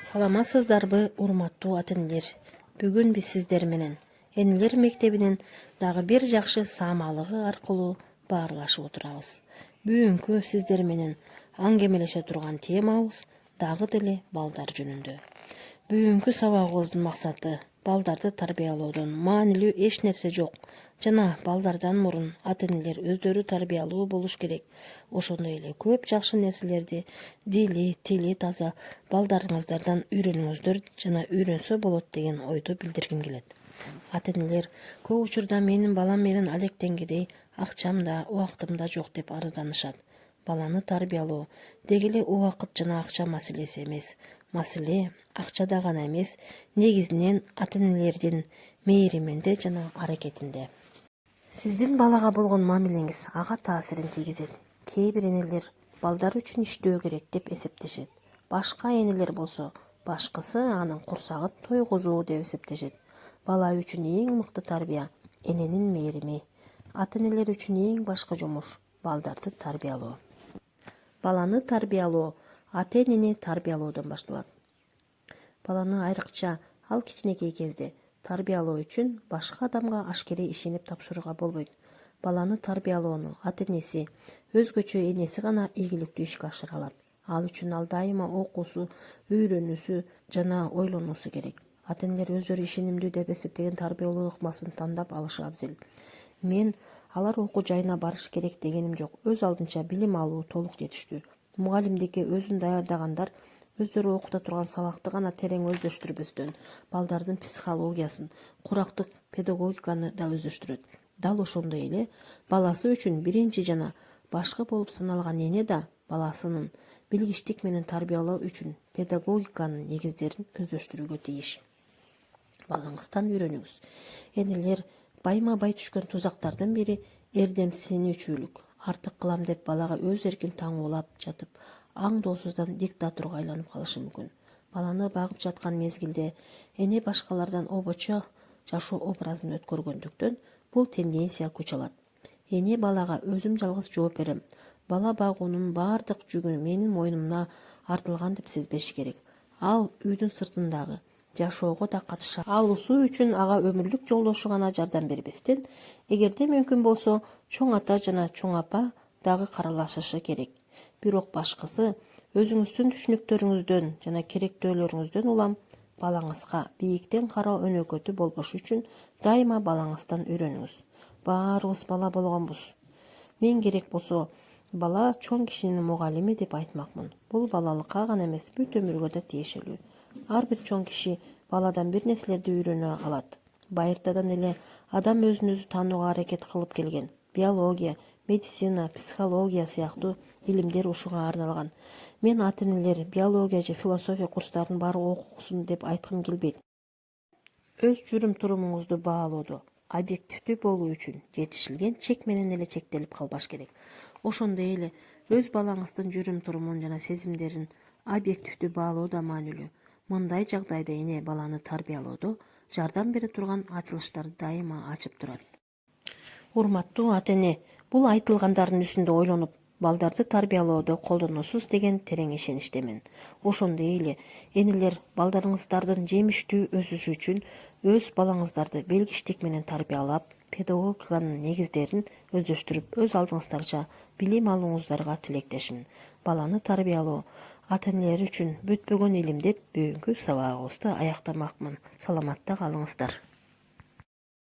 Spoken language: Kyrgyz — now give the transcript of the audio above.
Саламатсыздарбы, урматтуу ата-энелер. Бүгүн биз сиздер менен энелер мектебинин дагы бир жакшы саамалыгы аркылуу баарлашып отурабыз. Бүгүнкү сиздер менен аңгемелеше турган темабыз дагы деле балдар жөнүндө. Бүгүнкү сабагыбыздын максаты балдарды тарбиялоодон маанилүү эч нерсе жок жана балдардан мурун ата-энелер өздөрү тарбиялуу болуш керек. Ошондой эле көп жакшы нерселерди тили таза балдарыңыздардан үйрөнүңүздөр жана үйрөнсө болот деген ойду билдиргим келет. Ата-энелер көп учурда менин балам менен алектенгидей акчам да, убактым да жок деп арызданышат. Баланы тарбиялоо деги эле убакыт жана акча маселеси эмес. Маселе акчада гана эмес, негизинен ата-энелердин мээриминде жана аракетинде. Сиздин балага болгон мамилеңиз ага таасирин тийгизет. Кээ бир энелер балдар үчүн иштөө керек деп эсептешет. Башка энелер болсо башкысы анын курсагын тойгузуу деп эсептешет. Бала үчүн эң мыкты тарбия эненин мээрими. Ата-энелер үчүн эң башкы жумуш балдарды тарбиялоо. Баланы тарбиялоо ата-энени тарбиялоодон башталат. Баланы айрыкча ал кичинекей кезде тарбиялоо үчүн башка адамга ашкере ишенип тапшырууга болбойт. Баланы тарбиялоону ата-энеси, өзгөчө энеси гана ийгиликтүү ишке ашыра алат. Ал үчүн ал дайыма окуусу, үйрөнүүсү жана ойлонуусу керек. Ата-энелер өздөрү ишенимдүү деп эсептеген тарбиялоо ыкмасын тандап алышы абзел. Мен алар окуу жайына барыш керек дегеним жок. Өз алдынча билим алуу толук жетиштүү. Мугалимдикке өзүн даярдагандар өздөрү окута турган сабакты гана терең өздөштүрбөстөн, балдардын психологиясын, курактык педагогиканы да өздөштүрөт. Дал ошондой эле баласы үчүн биринчи жана башкы болуп саналган эне да баласынын билгичтик менен тарбиялоо үчүн педагогиканын негиздерин өздөштүрүүгө тийиш. Балаңыздан үйрөнүңүз. Энелер байма-бай түшкөн тузактардын бири эрдемсинүүчүлүк. Артык кылам деп балага өз эркин таңуулап жатып, аңдоосуздан диктаторго айланып калышы мүмкүн. Баланы багып жаткан мезгилде эне башкалардан обочо жашоо образын өткөргөндүктөн бул тенденция күч алат. Эне балага өзүм жалгыз жооп берем. Бала багуунун баардык жүгү менин мойнумна артылган деп сезбеши керек. Ал үйдүн сыртындагы жашоого да катыша алуусу үчүн ага өмүрлүк жолдошу гана жардам бербестен, эгерде мүмкүн болсо, чоң ата жана чоң апа дагы каралашышы керек. Бирок башкысы өзүңүздүн түшүнүктөрүңүздөн жана керектөөлөрүңүздөн улам балаңызга бийиктен кароо өнөкөтү болбош үчүн дайыма балаңыздан үйрөнүңүз. Баарыбыз бала болгонбуз. Мен керек болсо бала чоң кишинин мугалими деп айтмакмын. Бул балалыкка гана эмес, бүт өмүргө да тиешелүү. Ар бир чоң киши баладан бир нерселерди үйрөнө алат. Байыртадан эле адам өзүн өзү таанууга аракет кылып келген. Биология, медицина, психология сыяктуу илимдер ушуга арналган. Мен ата-энелер биология же философия курстарын барып окусун деп айткым келбейт. Өз жүрүм-турумуңузду баалоодо объективдүү болуу үчүн жетишилген чек менен эле чектелип калбаш керек. Ошондой эле өз балаңыздын жүрүм-турумун жана сезимдерин объективдүү баалоо да маанилүү. Мындай жагдайда эне баланы тарбиялоодо жардам бере турган ачылыштарды дайыма ачып турат. Урматтуу ата-эне, бул айтылгандардын үстүндө ойлонуп, балдарды тарбиялоодо колдоносуз деген терең ишеничтемин. Ошондой эле энелер балдарыңыздардын жемиштүү өсүшү үчүн өз балаңыздарды белгичтик менен тарбиялап, педагогиканын негиздерин өздөштүрүп, өз алдыңыздарча билим алууңуздарга тилектешмин. Баланы тарбиялоо ата-энелер үчүн бүтпөгөн илим деп бүгүнкү сабагыбызды аяктамакмын. Саламатта калыңыздар.